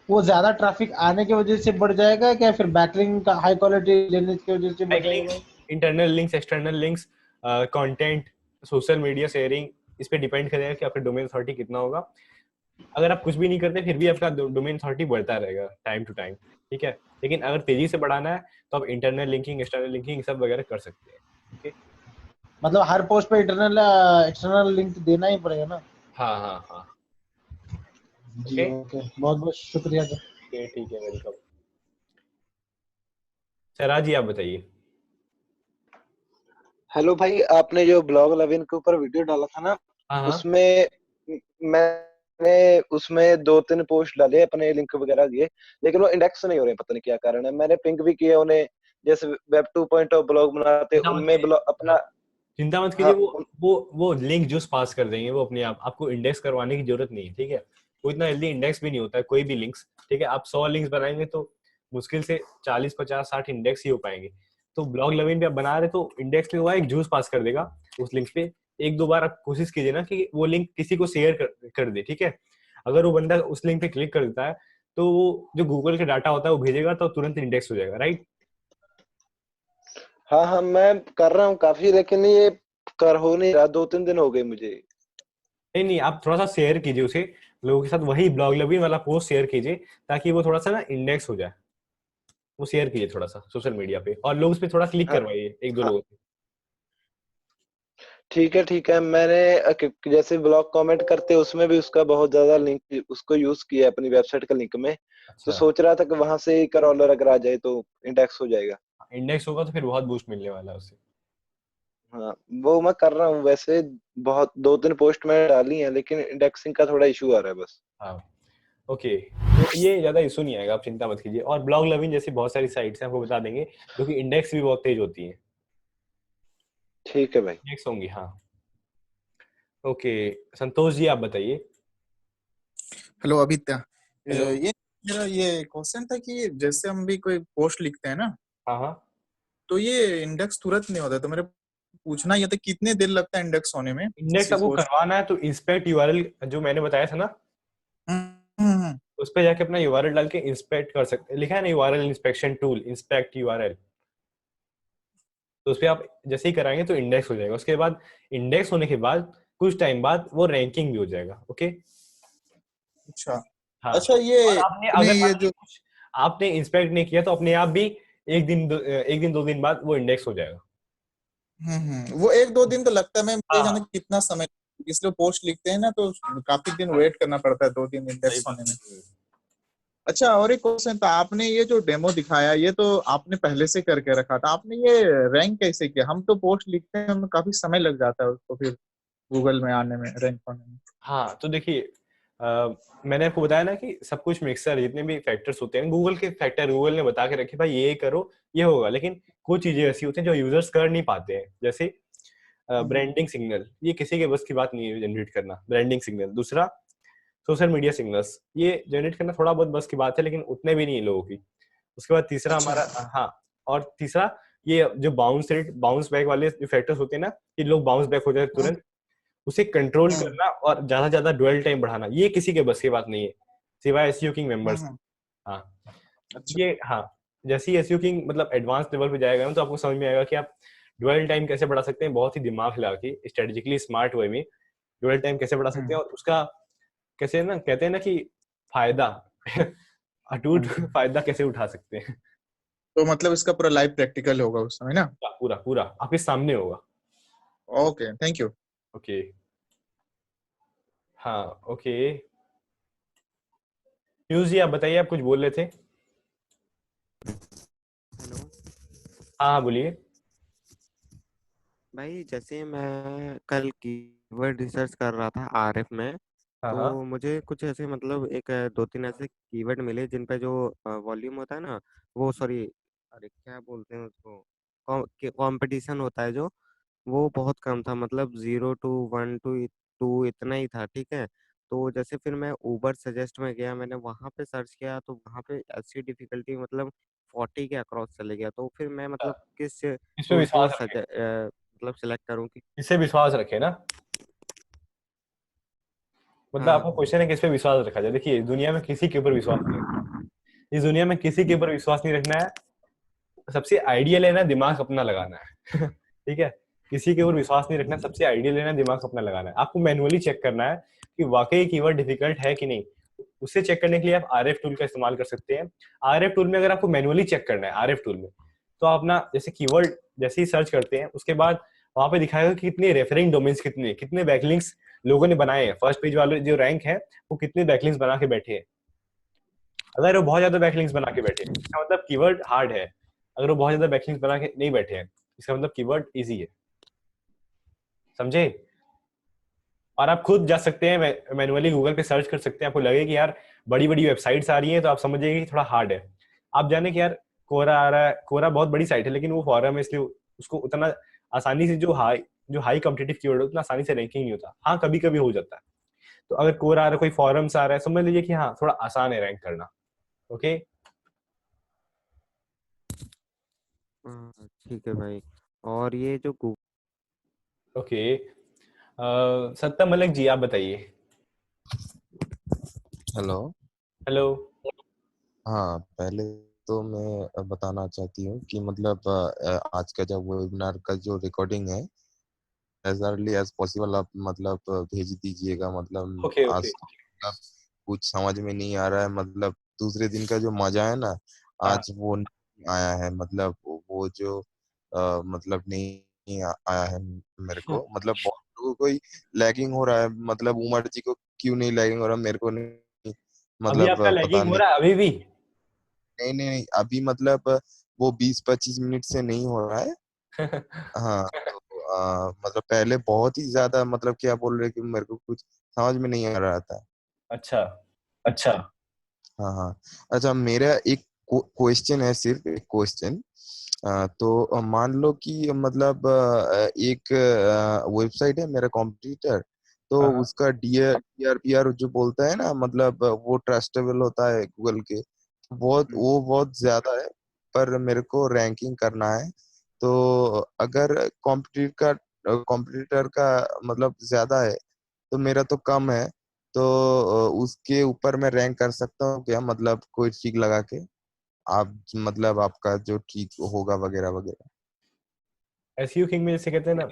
वो ज्यादा ट्रैफिक आने की वजह से बढ़ जाएगा क्या, फिर बैकलिंक का हाई क्वालिटी लेने की वजह से बढ़ लाइक जाएगा लिंक्स, भाई? Internal links, external links, content, social media sharing, इस पे डिपेंड करेगा कि आपका डोमेन अथॉरिटी कितना होगा। अगर आप कुछ भी नहीं करते फिर भी आपका डोमेन अथॉरिटी बढ़ता रहेगा टाइम टू टाइम, ठीक है। लेकिन अगर तेजी से बढ़ाना है तो आप इंटरनल लिंकिंग, एक्सटर्नल लिंकिंग सब वगैरह कर सकते हैं। ओके, मतलब हर पोस्ट पे इंटरनल एक्सटर्नल लिंक देना ही पड़ेगा ना? हाँ हाँ हाँ। जी ओके, ओके, बहुत बहुत शुक्रिया सर। ठीक है, वेलकम। सर जी आप बताइए। हेलो भाई, आपने जो ब्लॉग लविन के ऊपर वीडियो डाला था ना, हाँ हाँ उसमें मैंने उसमें 2-3 पोस्ट डाले अपने लिंक वगैरह दिए, लेकिन वो इंडेक्स नहीं हो रहे, पता नहीं क्या कारण है। मैंने पिंक भी किया उन्हें, जैसे वेब 2.0 ब्लॉग बनाते चिंता मत उनमें कीजिए, अपना। चिंता मत कीजिए, हाँ वो लिंक जो पास कर देंगे वो अपने आप, आपको इंडेक्स करवाने की जरूरत नहीं है, ठीक है। वो इतना जल्दी इंडेक्स भी नहीं होता है कोई भी लिंक्स, ठीक है। आप 100 लिंक्स बनाएंगे तो मुश्किल से 40 50 60 इंडेक्स ही हो पाएंगे। तो ब्लॉग लविन पे आप बना रहे तो इंडेक्स में हुआ एक जूस पास कर देगा उस लिंक पे। एक दो बार आप कोशिश कीजिए ना कि वो लिंक किसी को शेयर कर दे, ठीक है। अगर वो बंदा उस लिंक पे क्लिक कर देता है तो वो जो गूगल का डाटा होता है वो भेजेगा, तो तुरंत इंडेक्स हो जाएगा, राइट। हाँ हाँ, मैं कर रहा हूँ काफी, लेकिन ये कर हो नहीं रहा, 2-3 दिन हो गए मुझे। नहीं नहीं, आप थोड़ा सा शेयर कीजिए उसे लोगों के साथ, वही ब्लॉग लविन वाला पोस्ट शेयर कीजिए ताकि वो थोड़ा सा ना इंडेक्स हो जाए। वो शेयर कीजिए थोड़ा सा सोशल मीडिया पे, और लोग उस पे थोड़ा क्लिक हाँ करवाइए एक दो हाँ, लोगों से। ठीक है। मैंने जैसे ब्लॉग कमेंट करते उसमें भी उसका बहुत ज्यादा लिंक उसको यूज किया है अपनी वेबसाइट का लिंक में, तो अच्छा, सोच रहा था कि वहां से ही क्रॉलर अगर आ जाए तो इंडेक्स हो जाएगा। इंडेक्स होगा तो फिर बहुत बूस्ट मिलने वाला है उससे। हाँ, वो मैं कर रहा हूँ वैसे। बहुत 2-3 पोस्ट में डाली है, लेकिन इंडेक्सिंग का थोड़ा इशू आ रहा है बस। हाँ, ओके, तो ये ज्यादा इशू नहीं आएगा, आप चिंता मत कीजिए। और ब्लॉग लविन जैसी बहुत सारी साइट्स हैं, आपको बता देंगे, जो कि इंडेक्स भी बहुत तेज होती है, ठीक है भाई। इंडेक्स होंगी, हाँ। ओके, संतोष जी आप बताइए। हेलो आदित्य। हेलो। ये मेरा ये क्वेश्चन था कि जैसे हम भी कोई पोस्ट लिखते हैं ना, हाँ हाँ, तो ये इंडेक्स तुरंत नहीं होता, तो मेरे पूछना ये था कितने दिन लगता है इंडेक्स होने में इंडेक्स किसी आपको पोस्ट? करवाना है तो इंस्पेक्ट यूआरएल जो मैंने बताया था ना, हम्म। उस पर जाके अपना यूआरएल डाल के इंस्पेक्ट कर सकते हैं। लिखा है ना URL inspection tool, inspect URL, तो उस पर आप जैसे ही कराएंगे तो इंडेक्स हो जाएगा। उसके बाद इंडेक्स होने के बाद कुछ टाइम बाद वो रैंकिंग भी हो जाएगा। ओके, अच्छा हाँ। अच्छा, ये और आपने अपने अगर मान ये लीजिए जो कुछ आपने इंस्पेक्ट नहीं किया तो अपने आप भी एक दिन 2 दिन बाद वो इंडेक्स हो जाएगा। वो 1-2 दिन तो लगता है। मैं हाँ ये जानना हाँ, कितना समय, इसलिए पोस्ट लिखते हैं ना तो काफी दिन वेट करना पड़ता है, 2 दिन सही इंडेक्स बात होने में। है। अच्छा, और एक क्वेश्चन था, आपने ये जो डेमो दिखाया ये तो आपने पहले से करके रखा था, आपने ये रैंक कैसे किया? हम तो पोस्ट लिखते हैं, हमें काफी समय लग जाता है उसको फिर गूगल में आने में, रैंक होने में। हाँ, तो देखिए, मैंने आपको बताया ना कि सब कुछ मिक्सर, जितने भी फैक्टर्स होते हैं गूगल के फैक्टर, गूगल ने बता के रखे भाई ये करो ये होगा, लेकिन कुछ चीजें ऐसी होती हैं जो यूजर्स कर नहीं पाते हैं। जैसे हम्म, ब्रांडिंग सिग्नल, ये किसी के बस की बात नहीं है जनरेट करना, ब्रांडिंग सिग्नल। दूसरा, सोशल मीडिया सिग्नल्स, ये जनरेट करना थोड़ा बहुत बस की बात है, लेकिन उतने भी नहीं है लोगों की। उसके बाद तीसरा अच्छा। हमारा, हाँ, और तीसरा ये जो बाउंस रेट, बाउंस बैक वाले जो फैक्टर्स होते हैं ना, कि लोग बाउंस बैक हो जाए हम्म, तुरंत, उसे कंट्रोल हम्म, करना और ज्यादा ज्यादा ड्वेल टाइम बढ़ाना, ये किसी के बस की बात नहीं है सिवाय एसईओ किंग मेंबर्स। हम्म, हाँ, अच्छा। ये, हाँ, जैसे ही एसईओ किंग मतलब एडवांस लेवल पे जाएगा ना तो आपको समझ में आएगा कि आप ड्वेल टाइम कैसे बढ़ा सकते हैं, बहुत ही दिमाग लगा के स्ट्रेटेजिकली स्मार्ट वे में ड्वेल टाइम कैसे बढ़ा सकते हम्म, हैं, और उसका कैसे ना कहते हैं ना कि फायदा अटूट फायदा कैसे उठा सकते हैं। तो मतलब इसका पूरा लाइव प्रैक्टिकल होगा उस समय ना। पूरा पूरा आपके सामने होगा। Okay, thank you. ओके हाँ ओके। पीयूष जी आप बताइए, आप कुछ बोल रहे थे। हेलो हाँ हाँ बोलिए। भाई, जैसे मैं कल कीवर्ड रिसर्च कर रहा था आरएफ में, हाँ हाँ तो मुझे कुछ ऐसे मतलब एक दो तीन ऐसे कीवर्ड मिले जिन पे जो वॉल्यूम होता है ना, वो सॉरी, अरे क्या बोलते हैं उसको, कंपटीशन होता है जो, वो बहुत कम था, मतलब 0 to 1 to 2 इतना ही था, ठीक है। तो जैसे फिर मैं ऊबर सजेस्ट में गया, मैंने वहां पे सर्च किया, तो वहां पे ऐसी डिफिकल्टी मतलब 40 के अक्रॉस चले गया। तो फिर मैं मतलब किस इस पे टूल को विश्वास रखें, मतलब सिलेक्ट करूँ कि इससे विश्वास रखें ना। मतलब हाँ। आपका क्वेश्चन है किस पे विश्वास रखा जाए। देखिए दुनिया में किसी के ऊपर विश्वास नहीं रखना है। इस दुनिया में किसी के ऊपर विश्वास नहीं रखना है। सबसे आइडियल है ना दिमाग अपना लगाना है ठीक है। किसी के ऊपर विश्वास नहीं रखना, सबसे आइडियल है ना दिमाग अपना लगाना है। आपको मैनुअली चेक करना है कि वाकई कीवर्ड डिफिकल्ट है कि नहीं। उससे चेक करने के लिए आप आरएफ टूल का इस्तेमाल कर सकते हैं। आरएफ टूल में अगर आपको मैनुअली चेक करना है आरएफ टूल में, तो आप ना जैसे कीवर्ड जैसे ही सर्च करते हैं उसके बाद वहां पे दिखाएगा कि कितने रेफरिंग डोमेन्स, कितने कितने बैकलिंक्स लोगों ने बनाए हैं। फर्स्ट पेज वाले जो रैंक है वो कितने बैकलिंक्स बना के बैठे हैं। अगर वो बहुत ज्यादा बैकलिंक्स बना के बैठे हैं इसका मतलब कीवर्ड हार्ड है। अगर वो बहुत ज्यादा बैकलिंक्स बना के नहीं बैठे हैं इसका मतलब कीवर्ड इजी है। समझे। और आप खुद जा सकते हैं मैनुअली गूगल पे सर्च कर सकते हैं। आपको लगे कि यार बड़ी बड़ी वेबसाइट्स आ रही हैं तो आप समझिए कि थोड़ा हार्ड है। आप जाने कि यार कोरा आ रहा है, कोरा बहुत बड़ी साइट है लेकिन वो फॉरम है इसलिए उसको उतना आसानी से जो हाई कॉम्पिटिटिव कीवर्ड है उतना आसानी से रैंकिंग नहीं होता। हाँ कभी कभी हो जाता है। तो अगर कोरा आ रहा है, कोई फॉरम्स आ रहा है, समझ लीजिए कि हाँ थोड़ा आसान है रैंक करना। ओके ठीक है भाई। और ये जो ओके। सत्ता मलिक जी आप बताइए। हेलो। हेलो। हाँ, पहले तो मैं बताना चाहती हूँ कि मतलब आज का जो वेबिनार का जो रिकॉर्डिंग है एज अर्ली एज पॉसिबल आप मतलब भेज दीजिएगा। मतलब ओके ओके आज मतलब कुछ समझ में नहीं आ रहा है। मतलब दूसरे दिन का जो मजा है ना, हाँ आज वो नहीं आया है। मतलब वो जो मतलब नहीं आया है मेरे को। मतलब बहुत लोगों को ही लैगिंग हो रहा है। मतलब उमर जी को क्यों नहीं लैगिंग हो रहा, मेरे को नहीं। अभी मतलब आपका पता लैगिंग हो नहीं। रहा है अभी भी। नहीं नहीं नहीं, अभी मतलब वो 20-25 मिनट से नहीं हो रहा है। हाँ, तो मतलब पहले बहुत ही ज्यादा मतलब क्या बोल रहे कि मेरे को कुछ समझ में नहीं आ रहा था। अच्छा अच्छा। हाँ हाँ। अच्छा, मेरा एक क्वेश्चन है, सिर्फ एक क्वेश्चन। तो मान लो कि मतलब एक वेबसाइट है मेरा कॉम्पिटिटर। तो हाँ उसका डीआरपीआर जो बोलता है ना, मतलब वो ट्रस्टेबल होता है गूगल के। वो बहुत ज्यादा है। पर मेरे को रैंकिंग करना है। तो अगर कॉम्पिटिटर का मतलब ज्यादा है तो मेरा तो कम है। तो उसके ऊपर मैं रैंक कर सकता हूँ क्या, मतलब कोई ट्रिक लगा के? आप मतलब आपका जो ठीक होगा वगैरह वगैरह। एसईओ किंग में जैसे कहते हैं ना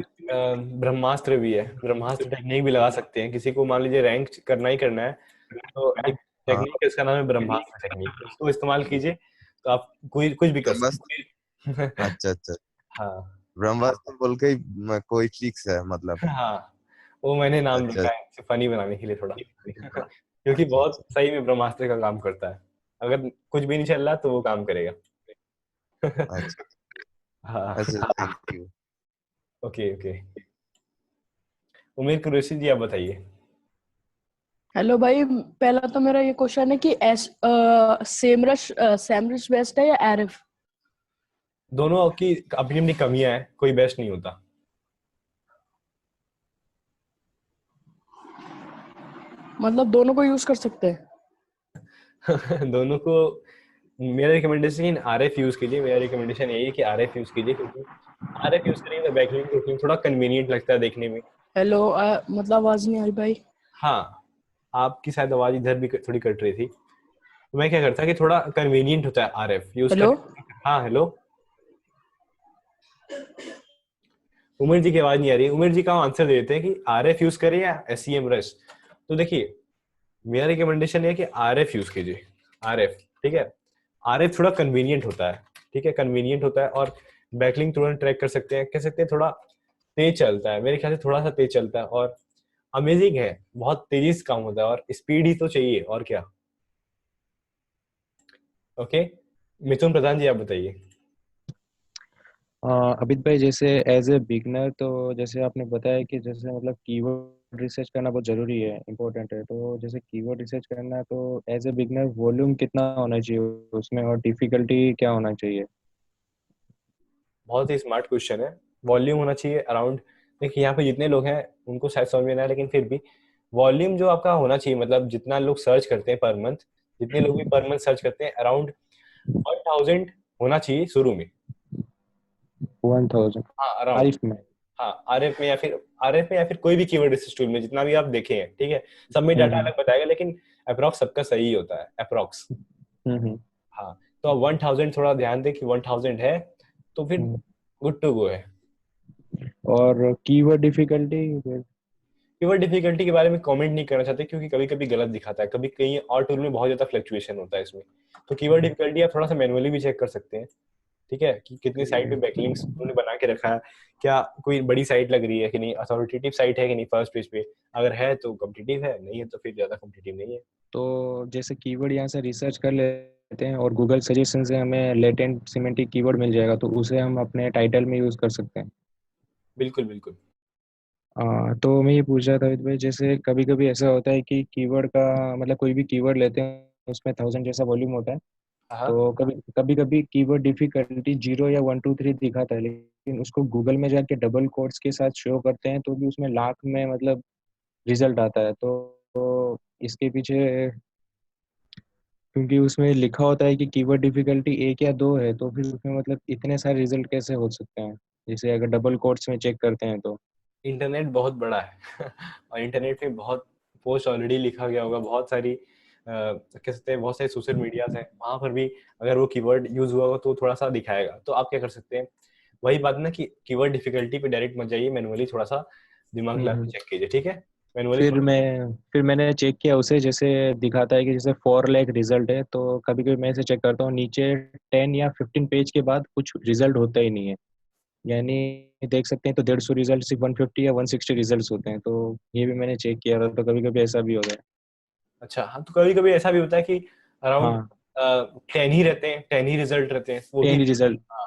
ब्रह्मास्त्र भी है। ब्रह्मास्त्र टेक्निक भी लगा सकते हैं। किसी को मान लीजिए रैंक करना ही करना है तो एक हाँ, टेक्निक है उसका नाम है ब्रह्मास्त्र टेक्निक। उसको इस्तेमाल कीजिए तो आप कोई कुछ भी कर ब्रह्मास्त्र। सकते हैं अच्छा अच्छा। हाँ ब्रह्मास्त्र बोल के ही कोई ट्रिक्स है मतलब? हाँ वो मैंने नाम अच्छा रखा है फनी बनाने के लिए थोड़ा क्योंकि अच्छा बहुत अच्छा सही में ब्रह्मास्त्र का काम करता है। अगर कुछ भी नहीं चल रहा तो वो काम करेगा अच्छा हाँ अच्छा। Thank you. Okay okay. Umer Qureshi ji आप बताइए। हेलो भाई, पहला तो मेरा ये क्वेश्चन है कि सैमरश बेस्ट है या आरिफ? दोनों की अपनी अपनी कमियां हैं, कोई बेस्ट नहीं होता मतलब दोनों को यूज कर सकते हैं? दोनों को। मेरा रिकमेंडेशन आरएफ यूज कीजिए। मेरा रिकमेंडेशन यही है कि आरएफ यूज कीजिए क्योंकि आरएफ यूज करेंगे तो बैकलिंक रूटिंग थोड़ा कन्वीनियंट लगता है देखने में। हेलो, मतलब आवाज नहीं आ रही भाई। हाँ आपकी शायद आवाज इधर भी थोड़ी कट रही थी। तो मैं क्या करता कि थोड़ा कन्वीनियंट होता है आरएफ यूज हेलो। करने। हाँ हेलो। उमेर जी की आवाज नहीं आ रही। उमेर जी का आंसर दे देते हैं कि आरएफ यूज करें या एसईएम रश। तो देखिए मेरा रिकमेंडेशन है कि आरएफ यूज कीजिए। आरएफ ठीक है। RF थोड़ा कन्वीनियंट होता है, ठीक है, कन्वीनियंट होता है, और बैकलिंक तुरंत ट्रैक कर सकते हैं, कह सकते हैं थोड़ा तेज चलता है, मेरे ख्याल से थोड़ा सा तेज चलता है, और अमेजिंग है, बहुत तेजी से काम होता है, और स्पीड ही तो चाहिए और क्या। ओके, मिथुन प्रधान जी आप बताइए। अमित भाई, जैसे एज ए बिगनर, तो जैसे आपने बताया कि जैसे मतलब कीवर्ड रिसर्च करना बहुत ज़रूरी है, इम्पोर्टेंट है, तो जैसे कीवर्ड रिसर्च करना है तो एज ए बिगनर वॉल्यूम कितना होना चाहिए उसमें, और डिफिकल्टी क्या होना चाहिए? बहुत ही स्मार्ट क्वेश्चन है। वॉल्यूम होना चाहिए अराउंड, देखिए यहाँ पे जितने लोग हैं उनको शायद समझ में ना आए, लेकिन फिर भी वॉल्यूम जो आपका होना चाहिए, मतलब जितना लोग सर्च करते हैं पर मंथ, जितने लोग भी पर मंथ सर्च करते हैं, अराउंड 1000 होना चाहिए शुरू में। 1000 हाँ अराउंड, आरिफ में? हाँ RF में या फिर कोई भी कीवर्ड रिसर्च टूल में जितना भी आप देखे हैं, ठीक है, सब में डाटा अलग बताएगा, लेकिन अप्रॉक्स सबका सही होता है, अप्रॉक्स। हाँ, तो अब 1000 थोड़ा ध्यान दें कि 1000 है तो फिर गुड टू गो है। और कीवर्ड डिफिकल्टी? कीवर्ड डिफिकल्टी के बारे में कमेंट नहीं करना चाहते, क्योंकि कभी कभी गलत दिखाता है, कभी कहीं और टूल में बहुत ज्यादा फ्लक्चुएशन होता है इसमें। तो कीवर्ड डिफिकल्टी आप थोड़ा सा मैनुअली भी चेक कर सकते हैं, ठीक है, कि कितनी साइट पे बैकलिंक्स उन्होंने बना के रखा है, क्या कोई बड़ी साइट लग रही है कि नहीं, अथॉरिटेटिव साइट है कि नहीं फर्स्ट पेज पे, अगर है तो कॉम्पिटिटिव है, नहीं है तो फिर ज्यादा कॉम्पिटिटिव नहीं है। तो जैसे कीवर्ड यहाँ से रिसर्च कर लेते हैं और गूगल सजेशन से हमें लेटेंट सिमेंटिक कीवर्ड मिल जाएगा, तो उसे हम अपने टाइटल में यूज़ कर सकते हैं। बिल्कुल बिल्कुल। तो मैं ये पूछ रहा था अमित भाई, जैसे कभी कभी ऐसा होता है कि कीवर्ड का मतलब कोई भी कीवर्ड लेते हैं उसमें 1000 जैसा वॉल्यूम होता है, हाँ तो कभी कभी कीवर्ड डिफिकल्टी 0 या 1 2 3 दिखाता है, लेकिन उसको गूगल में जाके डबल कोट्स के साथ शो करते हैं तो भी उसमें लाख में मतलब रिजल्ट आता है, तो इसके पीछे, क्योंकि उसमें लिखा होता है कि कीवर्ड डिफिकल्टी 1 या 2 है, तो फिर उसमें मतलब इतने सारे रिजल्ट कैसे हो सकते हैं, जैसे अगर डबल कोट्स में चेक करते हैं तो? इंटरनेट बहुत बड़ा है और इंटरनेट में बहुत पोस्ट ऑलरेडी लिखा गया होगा, बहुत सारी कह सकते हैं बहुत सारे सोशल मीडियाज हैं, वहां पर भी अगर वो कीवर्ड यूज हुआ होगा तो थोड़ा सा दिखाएगा। तो आप क्या कर सकते हैं, वही बात ना कि कीवर्ड डिफिकल्टी पे डायरेक्ट मत जाइए, मैनुअली थोड़ा सा दिमाग लगा के चेक कीजिए, ठीक है, मैनुअली फिर मैंने चेक किया उसे, जैसे दिखाता है कि जैसे 4 लाख रिजल्ट है, तो कभी कभी मैं इसे चेक करता हूँ, नीचे 10 या 15 पेज के बाद कुछ रिजल्ट होता ही नहीं है, यानी देख सकते हैं तो 150 रिजल्ट सिर्फ 150 या 160 रिजल्ट्स होते हैं, तो ये भी मैंने चेक किया था, तो कभी कभी ऐसा भी होता है। अच्छा हाँ, तो कभी कभी ऐसा भी होता है कि अराउंड हाँ, 10 ही रहते हैं, 10 ही रिजल्ट रहते हैं, वो ही 10 रिजल्ट हाँ,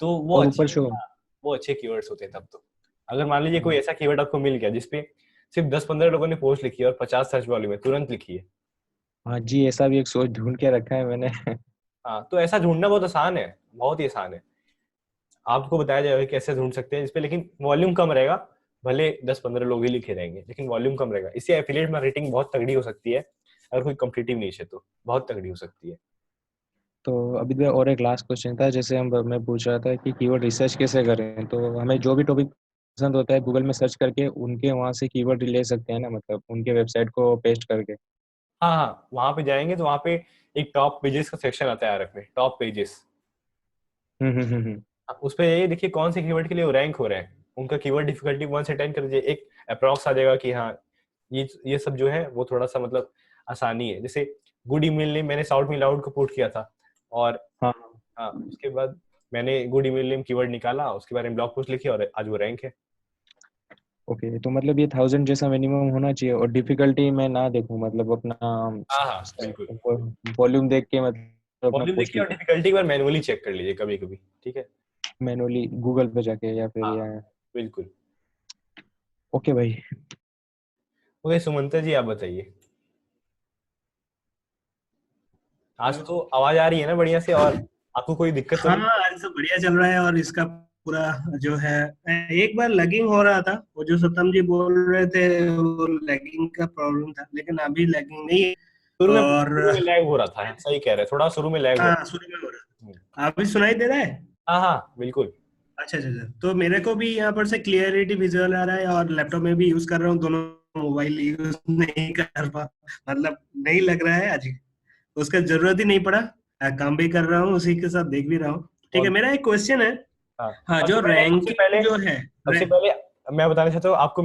तो वो और अच्छे, ऊपर शो। हाँ, वो अच्छे कीवर्ड्स होते हैं तब तो। अगर मान लीजिए कोई ऐसा कीवर्ड आपको मिल गया जिसपे सिर्फ 10-15 लोगों ने पोस्ट लिखी है और 50 सर्च वॉल्यूम में तुरंत लिखी है, हाँ जी, ऐसा भी एक सोच ढूंढ के रखा है मैंने। हाँ, तो ऐसा ढूंढना बहुत आसान है, बहुत ही आसान है। आपको बताया जाएगा कि कैसे ढूंढ सकते हैं इस पे, लेकिन वॉल्यूम कम रहेगा, भले 10-15 लोग ही लिखे रहेंगे लेकिन वॉल्यूम कम रहेगा। इससे एफिलिएट मार्केटिंग बहुत तगड़ी हो सकती है, अगर कोई कॉम्पिटिटिव नीश है तो बहुत तगड़ी हो सकती है। तो अभी भी और एक लास्ट क्वेश्चन था, जैसे मैं पूछ रहा था कि कीवर्ड रिसर्च कैसे करें, तो हमें जो भी टॉपिक पसंद होता है गूगल में सर्च करके उनके वहाँ से कीवर्ड ले सकते हैं ना, मतलब उनके वेबसाइट को पेस्ट करके? हाँ हाँ, वहां पे जाएंगे तो वहां पे एक टॉप पेजेस का सेक्शन आता है RF में, टॉप पेजेस। हम्म। उस पे ये देखिए कौन से कीवर्ड के लिए वो रैंक हो रहे हैं, उनका कीवर्ड डिफिकल्टी 1 से 10 कर दीजिए, एक अप्रॉक्स आ जाएगा कि हाँ ये सब जो है वो थोड़ा सा मतलब आसानी है। जैसे गुड ईमेल नेम मैंने साउथ मिल आउट को पुट किया था, और हाँ हाँ उसके बाद मैंने गुड ईमेल नेम कीवर्ड निकाला, उसके बारे में ब्लॉग पोस्ट लिखी और आज वो रैंक है। ओके, तो मतलब ये 1000 जैसा मिनिमम होना चाहिए, और डिफिकल्टी मैं ना देखूं, मतलब अपना हाँ हाँ बिल्कुल, वॉल्यूम देख के मतलब अपना वॉल्यूम पोस्ट देखिए और लिखूं डिफिकल्टी एक बार मैनुअली चेक कर लीजिए कभी कभी, ठीक है। मैनुअली गूगल पे जाके, या फिर हाँ या? बिल्कुल। ओके भाई। ओके सुमंता जी आप बताइए, आज तो आवाज आ रही है ना बढ़िया से, और आपको कोई दिक्कत तो हाँ, नहीं? आज तो बढ़िया चल रहा है, और इसका पूरा जो है, एक बार लैगिंग हो रहा था, वो जो सतम जी बोल रहे थे, वो लैगिंग का प्रॉब्लम था, लेकिन अभी लैगिंग नहीं है। और शुरू में लैग हो रहा था, सही कह रहे हैं, थोड़ा शुरू में लैग हो हाँ, रहा शुरू में हो रहा था। था। अभी सुनाई दे रहा है? हाँ हाँ बिल्कुल। अच्छा अच्छा अच्छा, तो मेरे को भी यहाँ पर से क्लियरिटी विजुअल आ रहा है, और लैपटॉप में भी यूज कर रहा हूँ, दोनों मोबाइल यूज नहीं कर पा, मतलब नहीं लग रहा है आज, उसका जरूरत ही नहीं पड़ा। काम भी कर रहा हूँ, उसी के साथ देख भी रहा हूँ। ठीक है, और मेरा एक क्वेश्चन है। हाँ, हाँ, जो रैंकिंग जो है सबसे पहले मैं बताना चाहता हूँ आपको,